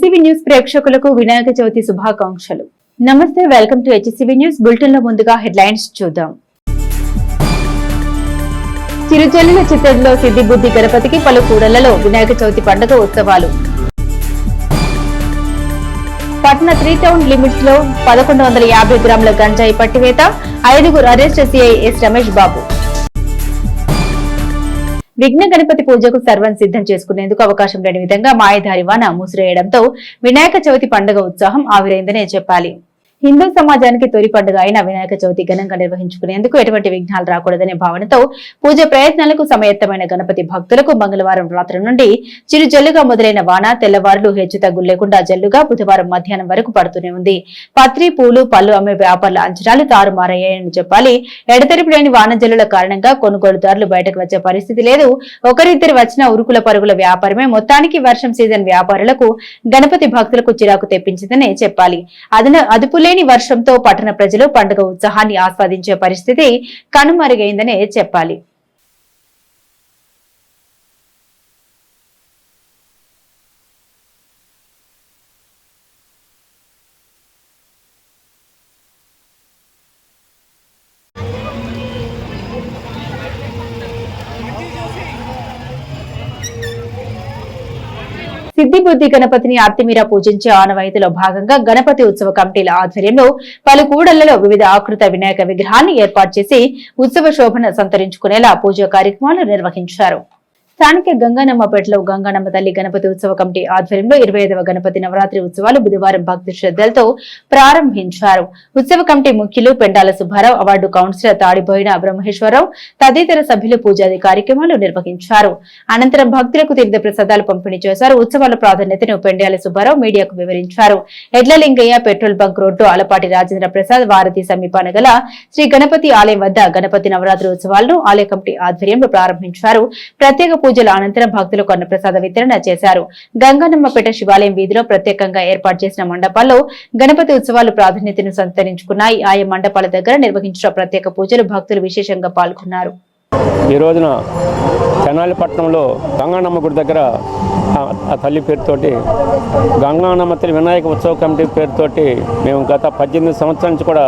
HCV news ప్రేక్షకులకు వినాయక చవితి శుభాకాంక్షలు. నమస్తే, welcome to HCV news bulletin లో ముందుగా హెడ్లైన్స్ చూద్దాం. చిరుజల్లుల చిత్తడిలో సిద్ధిబుద్ధి గణపతికి పలు కూడళ్లలో వినాయక చవితి పండుగ ఉత్సవాలు. పట్న 3 టౌన్ లిమిట్స్ లో 1150 గ్రాముల గంజాయి పట్టివేత, 5గురు arrest CI yes Ramesh Babu. విఘ్న గణపతి పూజకు సర్వం సిద్ధం చేసుకునేందుకు అవకాశం లేని విధంగా మాయదారి వాన మూసిరేయడంతో వినాయక చవితి పండుగ ఉత్సాహం ఆవిరైందనే చెప్పాలి. హిందూ సమాజానికి తొలి పండుగ అయిన వినాయక చవితి ఘనంగా నిర్వహించుకునేందుకు ఎటువంటి విఘ్నాలు రాకూడదనే భావనతో పూజ ప్రయత్నాలకు సమయత్తమైన గణపతి భక్తులకు మంగళవారం రాత్రి నుండి చిరు జల్లుగా మొదలైన వాన తెల్లవారులు హెచ్చుతగ్గులు లేకుండా జల్లుగా బుధవారం మధ్యాహ్నం వరకు పడుతూనే ఉంది. పత్రి, పూలు, పళ్ళు అమ్మే వ్యాపారుల అంచనాలు తారుమారయ్యాయని చెప్పాలి. ఎడతెరిపి లేని వాన జల్లుల కారణంగా కొనుగోలుదారులు బయటకు వచ్చే పరిస్థితి లేదు. ఒకరిద్దరు వచ్చిన ఉరుకుల పరుగుల వ్యాపారమే మొత్తానికి వర్షం సీజన్ వ్యాపారులకు గణపతి భక్తులకు చిరాకు తెప్పించిందనే చెప్పాలి. అదుపులేని వర్షంతో పట్టణ ప్రజలు పండుగ ఉత్సాహాన్ని ఆస్వాదించే పరిస్థితి కనుమరుగైందనే చెప్పాలి. సిద్ధిబుద్ధి గణపతిని అత్తిమీర పూజించే ఆనవాయితీలో భాగంగా గణపతి ఉత్సవ కమిటీల ఆధ్వర్యంలో పలు కూడళ్లలో వివిధ ఆకృత వినాయక విగ్రహాన్ని ఏర్పాటు చేసి ఉత్సవ శోభను సంతరించుకునేలా పూజా కార్యక్రమాలు నిర్వహించారు. స్థానిక గంగానమ్మపేటలో గంగానమ్మ తల్లి గణపతి ఉత్సవ కమిటీ ఆధ్వర్యంలో 25వ గణపతి నవరాత్రి ఉత్సవాలు బుధవారం భక్తి శ్రద్ధలతో ప్రారంభించారు. ఉత్సవ కమిటీ ముఖ్యులు పెండాల సుబ్బారావు, అవార్డు కౌన్సిలర్ తాడిపోయిన బ్రహ్మేశ్వరరావు తదితర సభ్యులు పూజాది కార్యక్రమాలు నిర్వహించారు. అనంతరం భక్తులకు తీర్థ ప్రసాదాలు పంపిణీ చేశారు. ఉత్సవాల ప్రాధాన్యతను పెండాల సుబ్బారావు మీడియాకు వివరించారు. Edlalingaiah petrol bunk road Alapati Rajendra Prasad వారధి సమీపాన గల శ్రీ గణపతి ఆలయం వద్ద గణపతి నవరాత్రి ఉత్సవాలను ఆలయ కమిటీ ఆధ్వర్యంలో ప్రారంభించారు. ప్రత్యేక పూజల అనంతరం భక్తులకు అన్నప్రసాద వితరణ చేశారు. గంగానమ్మపేట శివాలయం వీధిలో ప్రత్యేకంగా ఏర్పాటు చేసిన మండపాల్లో గణపతి ఉత్సవాలు ప్రాధాన్యతను సంతరించుకున్నాయి. ఆయా మండపాల దగ్గర నిర్వహించిన ప్రత్యేక పూజలు భక్తులు విశేషంగా పాల్గొన్నారు. ఈ రోజున తెనాలిపట్నంలో గంగానమ్మ గుడి దగ్గర ఆ తల్లి పేరుతోటి గంగానమ్మ తల్లి వినాయక ఉత్సవ కమిటీ పేరుతోటి మేము గత 18 సంవత్సరాల నుంచి కూడా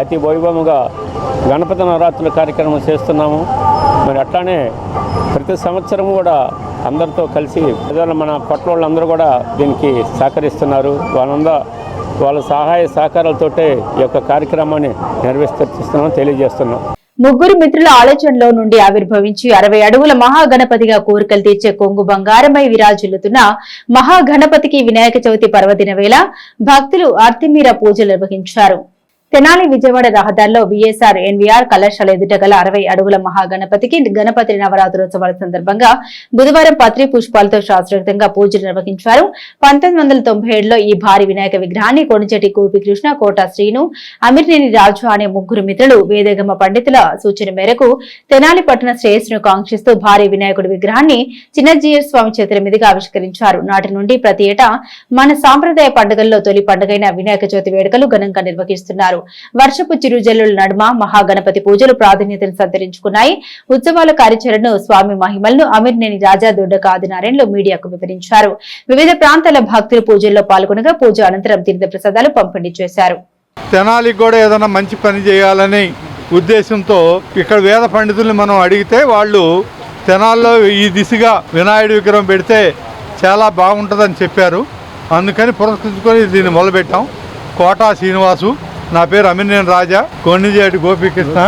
అతి వైభవంగా గణపతి నవరాత్రుల కార్యక్రమం చేస్తున్నాము. మరి అట్లానే ప్రతి సంవత్సరం కూడా అందరితో కలిసి ప్రజలు మన పట్ల వాళ్ళందరూ కూడా దీనికి సహకరిస్తున్నారు. వాళ్ళ సహాయ సహకారాలతోటే ఈ యొక్క కార్యక్రమాన్ని నిర్వహిస్తున్నాం తెలియజేస్తున్నాం. ముగ్గురు మిత్రుల ఆలోచనలో నుండి ఆవిర్భవించి 60 అడుగుల మహాగణపతిగా కోరికలు తీర్చే కొంగు బంగారమై విరాజిల్లుతున్న మహాగణపతికి వినాయక చవితి పర్వదిన వేళ భక్తులు అత్తిమీర పూజలు నిర్వహించారు. తెనాలి విజయవాడ రహదారిలో విఎస్ఆర్ ఎన్వీఆర్ కళాశాల ఎదుట గల 60 అడుగుల మహాగణపతికి గణపతి నవరాత్రోత్సవాల సందర్భంగా బుధవారం పత్రి పుష్పాలతో శాస్త్రోక్తంగా పూజలు నిర్వహించారు. 1997లో ఈ భారీ వినాయక విగ్రహాన్ని కొణిచెట్టి గోపికృష్ణ, కోట శ్రీను, అమీర్నేని రాజు అనే ముగ్గురు మిత్రులు వేదగమ పండితుల సూచన మేరకు తెనాలి పట్టణ శ్రేయస్సును కాంక్షిస్తూ భారీ వినాయకుడి విగ్రహాన్ని చిన్నజీయర్ స్వామి చేతుల మీదుగా ఆవిష్కరించారు. నాటి నుండి ప్రతి ఏటా మన సాంప్రదాయ పండుగల్లో తొలి పండుగైన వినాయక చవితి వేడుకలు ఘనంగా నిర్వహిస్తున్నారు. వర్షపు చిరుజల్లుల నడుమ మహాగణపతి పూజలు ప్రాధాన్యతను సంతరించుకున్నాయి. ఉత్సవాల కార్యాచరణను, స్వామి మహిమలను అమీర్నేని రాజా దొడ్డక ఆదినారాయణలు మీడియాకు వివరించారు. వివిధ ప్రాంతాల భక్తులు పూజల్లో పాల్గొనగా పూజ అనంతరం తీర్థ ప్రసాదాలు పంపిణీ చేశారు. తెనాలికి కూడా ఏదైనా మంచి పని చేయాలని ఉద్దేశంతో ఇక్కడ వేద పండితుల్ని మనం అడిగితే వాళ్ళు తెనాల్లో ఈ దిశగా వినాయకుడి విగ్రహం పెడితే చాలా బాగుంటుందని చెప్పారు. అందుకని పురస్కరించుకొని దీన్ని మొదలుపెట్టాం. కోటా శ్రీనివాసు, నా పేరు అమీర్నేని రాజా, కొణిజేటి గోపికృష్ణ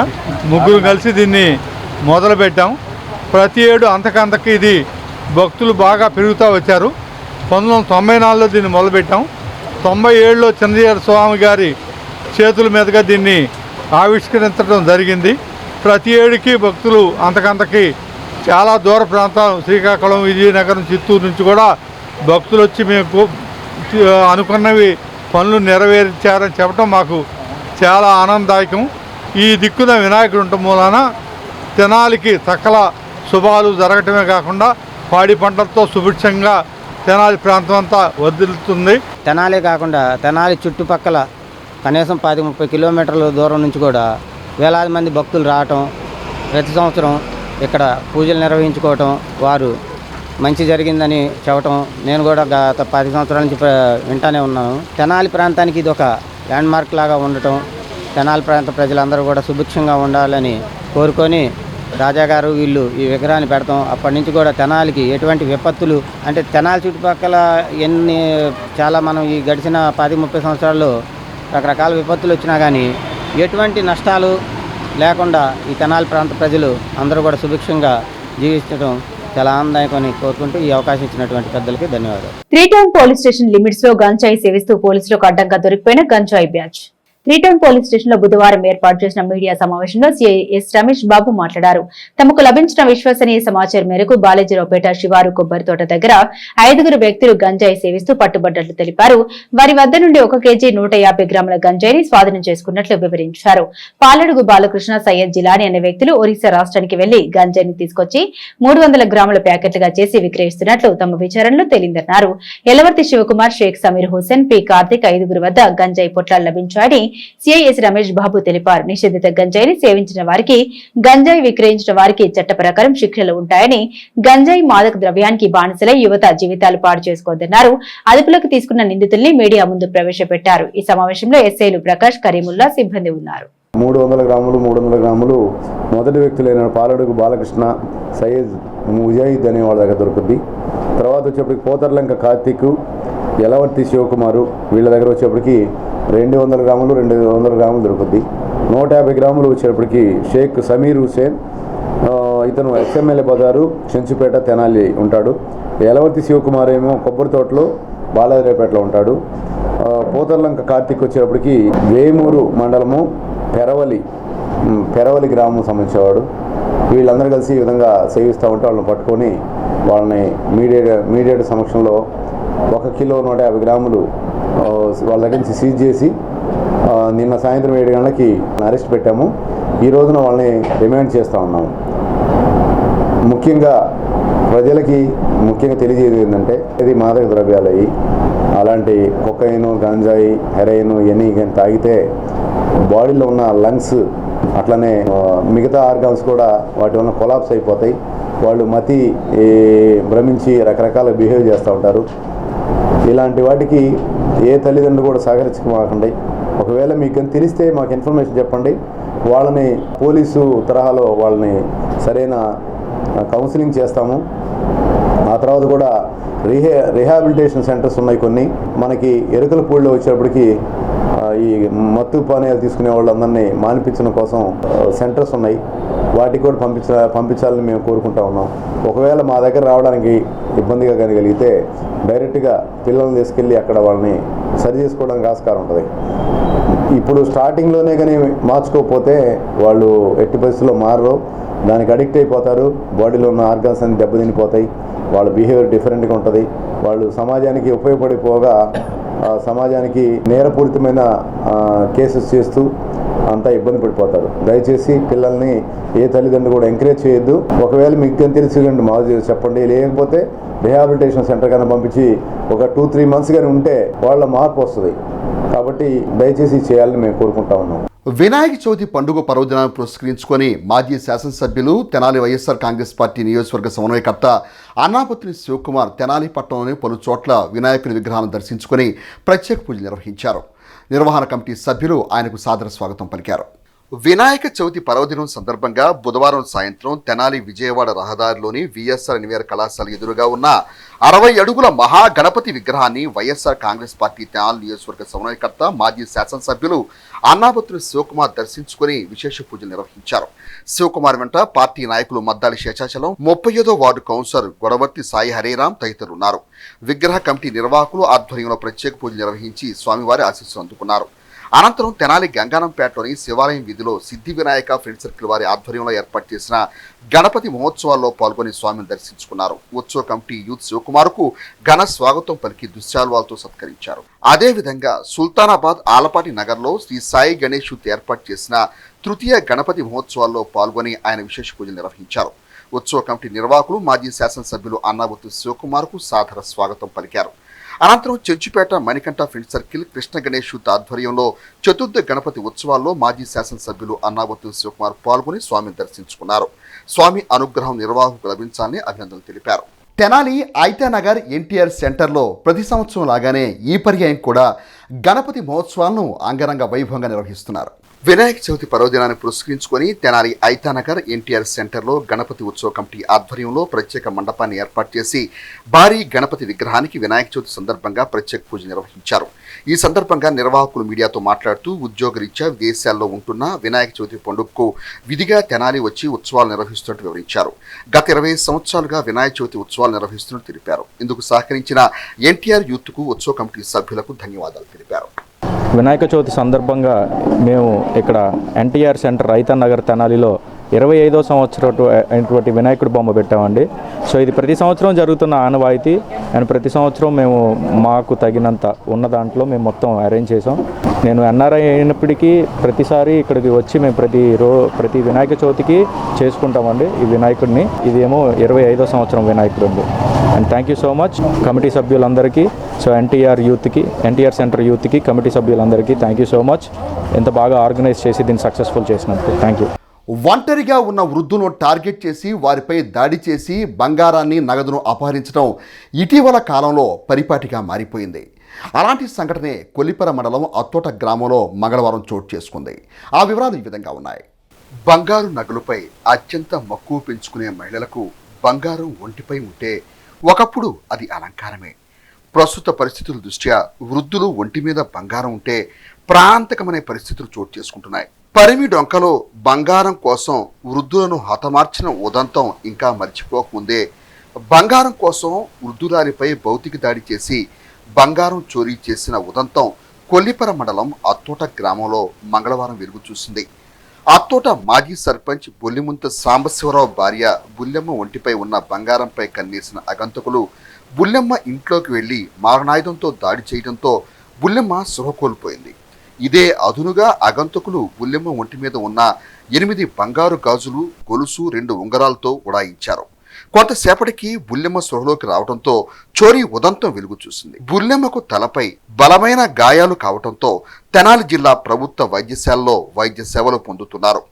ముగ్గురు కలిసి దీన్ని మొదలుపెట్టాం. ప్రతి ఏడు అంతకంతకి ఇది భక్తులు బాగా పెరుగుతూ వచ్చారు. 1994లో దీన్ని మొదలుపెట్టాం. 97లో చిన్నజీయర్ స్వామి గారి చేతుల మీదుగా దీన్ని ఆవిష్కరించడం జరిగింది. ప్రతి ఏడుకి భక్తులు అంతకంతకి చాలా దూర ప్రాంతం శ్రీకాకుళం, విజయనగరం, చిత్తూరు నుంచి కూడా భక్తులు వచ్చి మేము అనుకున్నవి పనులు నెరవేర్చారని చెప్పడం మాకు చాలా ఆనందదాయకం. ఈ దిక్కున వినాయకుడు ఉండటం మూలాన తెనాలికి సకల శుభాలు జరగటమే కాకుండా పాడి పంటలతో సుభిక్షంగా తెనాలి ప్రాంతం అంతా వర్ధిల్లుతుంది. తెనాలి కాకుండా తెనాలి చుట్టుపక్కల కనీసం 10-30 కిలోమీటర్ల దూరం నుంచి కూడా వేలాది మంది భక్తులు రావటం, ప్రతి సంవత్సరం ఇక్కడ పూజలు నిర్వహించుకోవటం, వారు మంచి జరిగిందని చెప్పటం నేను కూడా గత 10 సంవత్సరాల నుంచి వింటానే ఉన్నాను. తెనాలి ప్రాంతానికి ఇది ఒక ల్యాండ్మార్క్ లాగా ఉండటం, తెనాలి ప్రాంత ప్రజలందరూ కూడా సుభిక్షంగా ఉండాలని కోరుకొని రాజా గారు వీళ్ళు ఈ విగ్రహాన్ని పెడతాం. అప్పటి నుంచి కూడా తెనాలికి ఎటువంటి విపత్తులు అంటే తెనాలి చుట్టుపక్కల చాలా మనం ఈ గడిచిన 10-30 సంవత్సరాల్లో రకరకాల విపత్తులు వచ్చినా కానీ ఎటువంటి నష్టాలు లేకుండా ఈ తెనాలి ప్రాంత ప్రజలు అందరూ కూడా సుభిక్షంగా జీవించడం చాలా ఆనందదాయకమని కోరుకుంటూ ఈ అవకాశం ఇచ్చినటువంటి పెద్దలకి ధన్యవాదాలు. 3 టౌన్ పోలీస్ స్టేషన్ లిమిట్స్ లో గంజాయి సేవిస్తూ పోలీసులకు అడ్డంగా దొరికిపోయిన గంజాయి బ్యాచ్. 3 టౌన్ పోలీస్ స్టేషన్ లో బుధవారం ఏర్పాటు చేసిన మీడియా సమావేశంలో సిఐ ఎస్ రమేష్ బాబు మాట్లాడారు. తమకు లభించిన విశ్వసనీయ సమాచారం మేరకు బాలేజీరావుపేట శివారు కొబ్బరి తోట దగ్గర 5 వ్యక్తులు గంజాయి సేవిస్తూ పట్టుబడ్డట్లు తెలిపారు. వారి వద్ద నుండి 1 కేజీ 150 గ్రాముల గంజాయిని స్వాధీనం చేసుకున్నట్లు వివరించారు. పాలడుగు బాలకృష్ణ, సయ్యద్ జిలాని అనే వ్యక్తులు ఒరిస్సా రాష్ట్రానికి వెళ్లి గంజాయిని తీసుకొచ్చి 300 గ్రాముల ప్యాకెట్లుగా చేసి విక్రయిస్తున్నట్లు తమ విచారణలో తేలిందన్నారు. ఎలవర్తి శివకుమార్, షేక్ సమీర్ హుసేన్, పి కార్తిక్ 5 వద్ద గంజాయి పొట్లాలు లభించాయని సిఐఎస్ రమేష్ బాబు తెలిపారు. నిషేధిత గంజాయిని సేవించిన వారికి, గంజాయి విక్రయించిన వారికి చట్ట ప్రకారం శిక్షలు ఉంటాయని, గంజాయి మాదక ద్రవ్యానికి బానిసలై యువత జీవితాలు పాడు చేసుకోవద్దన్నారు. అదుపులోకి తీసుకున్న నిందితుల్ని మీడియా ముందు ప్రవేశపెట్టారు. ఈ సమావేశంలో ఎస్ఐలు ప్రకాష్, కరీముల్లా సిబ్బంది ఉన్నారు. 300 గ్రాములు మొదటి వ్యక్తులైన పాలడుగు బాలకృష్ణ, సయ్యద్ ముజాహిద్ అనే వాళ్ళ దగ్గర దొరుకుద్ది. తర్వాత వచ్చేప్పటికి పోతర్లంక కార్తీక్, ఎలవర్తి శివకుమారు వీళ్ళ దగ్గర వచ్చేప్పటికి 200 గ్రాములు దొరుకుద్ది. 150 గ్రాములు వచ్చేప్పటికి షేక్ సమీర్ హుసేన్, ఇతను ఎక్స్ఎంఎల్ఏ బజారు, చెంచుపేట, తెనాలి ఉంటాడు. ఎలవర్తి శివకుమార్ ఏమో కొబ్బరి తోటలో, బాలాజీరావుపేటలో ఉంటాడు. పోతర్లంక కార్తీక్ వచ్చేప్పటికి వేమూరు మండలము పెరవలి గ్రామం సంబంధించేవాడు. వీళ్ళందరూ కలిసి ఈ విధంగా సేవిస్తూ ఉంటే వాళ్ళని పట్టుకొని వాళ్ళని మీడియేటర్ సమక్షంలో 1 కిలో 150 గ్రాములు వాళ్ళ దగ్గర నుంచి సీజ్ చేసి నిన్న సాయంత్రం 7 గంటలకి అరెస్ట్ పెట్టాము. ఈ రోజున వాళ్ళని రిమాండ్ చేస్తూ ఉన్నాము. ప్రజలకి ముఖ్యంగా తెలియజేది ఏంటంటే ఇది మాదక ద్రవ్యాలు అయ్యి అలాంటి కొకైన్, గంజాయి, హెరాయిన్ ఇవన్నీ కానీ తాగితే బాడీలో ఉన్న లంగ్స్ అట్లనే మిగతా ఆర్గాన్స్ కూడా వాటి వల్ల కొలాప్స్ అయిపోతాయి. వాళ్ళు భ్రమించి రకరకాల బిహేవ్ చేస్తూ ఉంటారు. ఇలాంటి వాటికి ఏ తల్లిదండ్రులు కూడా సహకరించకండి. ఒకవేళ మీకు తెలిస్తే మాకు ఇన్ఫర్మేషన్ చెప్పండి. వాళ్ళని పోలీసు తరహాలో వాళ్ళని సరైన కౌన్సిలింగ్ చేస్తాము. ఆ తర్వాత కూడా రిహాబిలిటేషన్ సెంటర్స్ ఉన్నాయి కొన్ని. మనకి ఎరుకలపూడిలో వచ్చేప్పటికి ఈ మత్తు పానీయాలు తీసుకునే వాళ్ళందరినీ మానిపించడం కోసం సెంటర్స్ ఉన్నాయి. వాటికి కూడా పంపించాలని మేము కోరుకుంటా ఉన్నాం. ఒకవేళ మా దగ్గర రావడానికి ఇబ్బందిగా కానీ కలిగితే డైరెక్ట్గా పిల్లల్ని తీసుకెళ్ళి అక్కడ వాళ్ళని సరి చేసుకోవడానికి ఆస్కారం ఉంటుంది. ఇప్పుడు స్టార్టింగ్లోనే కానీ మార్చుకోకపోతే వాళ్ళు ఎట్టి పరిస్థితుల్లో మారరు, దానికి అడిక్ట్ అయిపోతారు. బాడీలో ఉన్న ఆర్గాన్స్ అన్ని దెబ్బతినిపోతాయి. వాళ్ళ బిహేవియర్ డిఫరెంట్గా ఉంటుంది. వాళ్ళు సమాజానికి ఉపయోగపడిపోగా సమాజానికి నేరపూరితమైన కేసెస్ చేస్తూ అంతా ఇబ్బంది పడిపోతారు. దయచేసి పిల్లల్ని ఏ తల్లిదండ్రులు కూడా ఎంకరేజ్ చేయొద్దు. ఒకవేళ మీకు తెలిసి మాకు చెప్పండి, లేకపోతే రిహాబిలిటేషన్ సెంటర్ కన్నా పంపించి ఒక 2-3 మంత్స్ కానీ ఉంటే వాళ్ళ మార్పు వస్తుంది. కాబట్టి దయచేసి చేయాలని మేము కోరుకుంటా ఉన్నాం. వినాయక చవితి పండుగ పర్వదినాన్ని పురస్కరించుకొని మాజీ శాసనసభ్యులు తెనాలి వైఎస్ఆర్ కాంగ్రెస్ పార్టీ నియోజకవర్గ సమన్వయకర్త అన్నాపత్రి శివకుమార్ తెనాలి పట్టణంలోని పలు చోట్ల వినాయకుని విగ్రహాలను దర్శించుకొని ప్రత్యేక పూజలు నిర్వహించారు. నిర్వహణ కమిటీ సభ్యులు ఆయనకు సాదర స్వాగతం పలికారు. వినాయక చవితి పర్వదినం సందర్భంగా బుధవారం సాయంత్రం తెనాలి విజయవాడ రహదారిలోని విఎస్ఆర్ ఎన్వీఆర్ కళాశాల ఎదురుగా ఉన్న 60 అడుగుల మహాగణపతి విగ్రహాన్ని వైఎస్ఆర్ కాంగ్రెస్ పార్టీ తెనాలి నియోజకవర్గ సమన్వయకర్త మాజీ శాసనసభ్యులు అన్నాపత్రి శివకుమార్ దర్శించుకుని విశేష పూజలు నిర్వహించారు. శివకుమార్ వెంట పార్టీ నాయకులు మద్దాలి శేషాచలం, 35వ వార్డు కౌన్సిలర్ గొడవర్తి సాయి హరిరామ్ తదితరులు ఉన్నారు. విగ్రహ కమిటీ నిర్వాహకులు ఆధ్వర్యంలో ప్రత్యేక పూజలు నిర్వహించి స్వామివారి ఆశీస్సులు అందుకున్నారు. అనంతరం తెనాలి గంగానంపేటలోని శివాలయం వీధిలో సిద్ధి వినాయక ఫ్రెండ్ సర్కిల్ వారి ఆధ్వర్యంలో ఏర్పాటు చేసిన గణపతి మహోత్సవాల్లో పాల్గొని స్వామిని దర్శించుకున్నారు. ఉత్సవ కమిటీ యూత్ శివకుమార్కు ఘన స్వాగతం పలికి దుశ్శాల్వాలతో సత్కరించారు. అదేవిధంగా సుల్తానాబాద్ ఆలపాటి నగర్లో శ్రీ సాయి గణేష్ యూత్ ఏర్పాటు చేసిన తృతీయ గణపతి మహోత్సవాల్లో పాల్గొని ఆయన విశేష పూజలు నిర్వహించారు. ఉత్సవ కమిటీ నిర్వాహకులు మాజీ శాసనసభ్యులు అన్నాపత్రి శివకుమార్కు సాదర స్వాగతం పలికారు. అనంతరం Chenchupeta Manikanta friend circle Krishna Ganesh youth ఆధ్వర్యంలో చతుర్థ గణపతి ఉత్సవాల్లో మాజీ శాసనసభ్యులు అన్నాపత్రి శివకుమార్ పాల్గొని స్వామిని దర్శించుకున్నారు. స్వామి అనుగ్రహం నిర్వాహకులకు లభించాలని అభినందనలు తెలిపారు. తెనాలి ఐతానగర్ ఎన్టీఆర్ సెంటర్లో ప్రతి సంవత్సరం లాగానే ఈ పర్యాయం కూడా గణపతి మహోత్సవాలను అంగరంగ వైభవంగా నిర్వహిస్తున్నారు. వినాయక చవితి పర్వదినాన్ని పురస్కరించుకొని తెనాలి ఐతానగర్ ఎన్టీఆర్ సెంటర్లో గణపతి ఉత్సవ కమిటీ ఆధ్వర్యంలో ప్రత్యేక మండపాన్ని ఏర్పాటు చేసి భారీ గణపతి విగ్రహానికి వినాయక చవితి సందర్భంగా ప్రత్యేక పూజ నిర్వహించారు. ఈ సందర్భంగా నిర్వాహకులు మీడియాతో మాట్లాడుతూ ఉద్యోగరీత్యా విదేశాల్లో ఉంటున్న వినాయక చవితి పండుగకు విధిగా తెనాలి వచ్చి ఉత్సవాలు నిర్వహిస్తున్నట్టు వివరించారు. గత 20 సంవత్సరాలుగా వినాయక చవితి ఉత్సవాలు నిర్వహిస్తున్నట్టు తెలిపారు. ఇందుకు సహకరించిన ఎన్టీఆర్ యూత్కు ఉత్సవ కమిటీ సభ్యులకు ధన్యవాదాలు తెలిపారు. వినాయక చవితి సందర్భంగా మేము ఇక్కడ ఎన్టీఆర్ సెంటర్ ఐతానగర్ తెనాలిలో 25వ సంవత్సరం అయినటువంటి వినాయకుడి బొమ్మ పెట్టామండి. సో ఇది ప్రతి సంవత్సరం జరుగుతున్న ఆనవాయితీ అండ్ ప్రతి సంవత్సరం మేము మాకు తగినంత ఉన్న దాంట్లో మేము మొత్తం అరేంజ్ చేసాం. నేను ఎన్ఆర్ఐ అయినప్పటికీ ప్రతిసారి ఇక్కడికి వచ్చి మేము ప్రతి వినాయక చవితికి చేసుకుంటామండి ఈ వినాయకుడిని. ఇదేమో 25వ సంవత్సరం వినాయకుడు అండి. And thank you so much committee సభ్యులందరికీ, సో ఎన్టీఆర్ సెంటర్ యూత్కి కమిటీ సభ్యులందరికీ థ్యాంక్ యూ సో మచ్. ఎంత బాగా ఆర్గనైజ్ చేసి దీన్ని సక్సెస్ఫుల్ చేసినందుకు థ్యాంక్ యూ. ఒంటరిగా ఉన్న వృద్ధును టార్గెట్ చేసి వారిపై దాడి చేసి బంగారాన్ని నగదును అపహరించడం ఇటీవల కాలంలో పరిపాటిగా మారిపోయింది. అలాంటి సంఘటనే కొల్లిపర మండలం అత్తోట గ్రామంలో మంగళవారం చోటు చేసుకుంది. ఆ వివరాలు ఈ విధంగా ఉన్నాయి. బంగారు నగలుపై అత్యంత మక్కువ పెంచుకునే మహిళలకు బంగారం ఒంటిపై ఉంటే ఒకప్పుడు అది అలంకారమే. ప్రస్తుత పరిస్థితుల దృష్ట్యా వృద్ధులు ఒంటి మీద బంగారం ఉంటే ప్రాంతకమనే పరిస్థితులు చోటు చేసుకుంటున్నాయి. పరిమి డొంకలో బంగారం కోసం వృద్ధులను హతమార్చిన ఉదంతం ఇంకా మర్చిపోకముందే బంగారం కోసం వృద్ధురాలిపై భౌతిక దాడి చేసి బంగారం చోరీ చేసిన ఉదంతం కొల్లిపర మండలం అత్తోట గ్రామంలో మంగళవారం వెలుగు చూసింది. అత్తోట మాజీ సర్పంచ్ బొల్లిముంత సాంబశివరావు భార్య బుల్లెమ్మ ఒంటిపై ఉన్న బంగారంపై కన్నేసిన అగంతకులు బుల్లెమ్మ ఇంట్లోకి వెళ్లి మారణాయుధంతో దాడి చేయడంతో బుల్లెమ్మ స్పృహ కోల్పోయింది. ఇదే అదునుగా అగంతకులు బుల్లెమ్మ ఒంటి మీద ఉన్న 8 బంగారు గాజులు, గొలుసు, 2 ఉంగరాలతో ఉడాయించారు. కొంతసేపటికి బుల్లెమ్మ స్పృహలోకి రావడంతో చోరీ ఉదంతం వెలుగు చూసింది. బుల్లెమ్మకు తలపై బలమైన గాయాలు కావడంతో తెనాలి జిల్లా ప్రభుత్వ వైద్యశాలలో వైద్య సేవలు పొందుతున్నారు.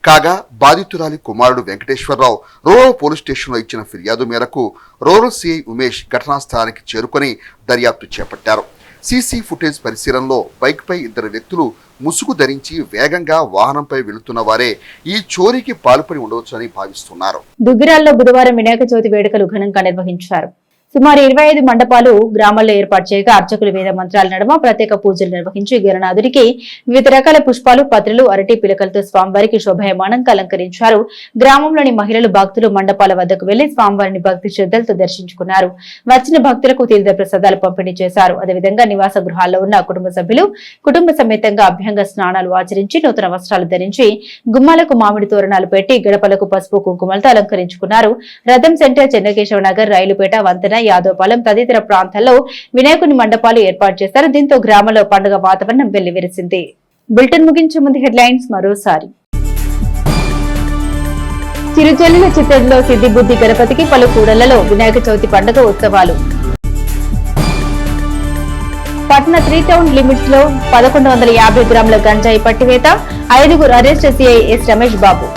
కాగా బాధితురాలి కుమారుడు వెంకటేశ్వరరావు రూరల్ పోలీస్ స్టేషన్లో ఇచ్చిన ఫిర్యాదు మేరకు రూరల్ సిఐ ఉమేష్ ఘటనా స్థలానికి చేరుకొని దర్యాప్తు చేపట్టారు. సీసీ ఫుటేజ్ పరిశీలనలో బైక్పై 2 వ్యక్తులు ముసుగు ధరించి వేగంగా వాహనంపై వెళుతున్న వారే ఈ చోరీకి పాల్పడి ఉండవచ్చని భావిస్తున్నారు. దుగ్గిరాల్లో బుధవారం వినాయక చవితి వేడుకలు ఘనంగా నిర్వహించారు. సుమారు 25 మండపాలు గ్రామాల్లో ఏర్పాటు చేయగా అర్చకులు వేద మంత్రాల నడుమ ప్రత్యేక పూజలు నిర్వహించి గణనాథుడికి వివిధ రకాల పుష్పాలు, పత్రులు, అరటి పిలకలతో స్వామివారికి శోభాయమానంగా అలంకరించారు. గ్రామంలోని మహిళలు, భక్తులు మండపాల వద్దకు వెళ్లి స్వామివారిని భక్తి శ్రద్ధలతో దర్శించుకున్నారు. వచ్చిన భక్తులకు తీర్థ ప్రసాదాలు పంపిణీ చేశారు. అదేవిధంగా నివాస గృహాల్లో ఉన్న కుటుంబ సభ్యులు కుటుంబ సమేతంగా అభ్యంగ స్నానాలు ఆచరించి నూతన వస్త్రాలు ధరించి గుమ్మాలకు మామిడి తోరణాలు పెట్టి గడపలకు పసుపు కుంకుమలతో అలంకరించుకున్నారు. రథం సెంటర్, చెన్నకేశవ నగర్, రైలుపేట, వంతెన, యాదవపాలెం తదితర ప్రాంతాల్లో వినాయకుని మండపాలు ఏర్పాటు చేశారు. దీంతో గ్రామంలో పండుగ వాతావరణం వెల్లివిరిసింది. బులెటిన్ ముగించే ముందు హెడ్లైన్స్ మరోసారి. చిరుజల్లుల చిత్రంలో సిద్ధిబుద్ధి గణపతికి పలు కూడళ్లలో వినాయక చవితి పండుగ ఉత్సవాలు. పట్న 3 టౌన్ లిమిట్స్ లో 1150 గ్రాముల గంజాయి పట్టివేత, 5గురు arrest, CI yes Ramesh Babu.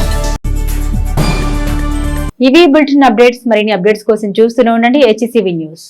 ఇవి బులెటిన్ అప్డేట్స్. మరిన్ని అప్డేట్స్ కోసం చూస్తూనే ఉండండి HCV న్యూస్.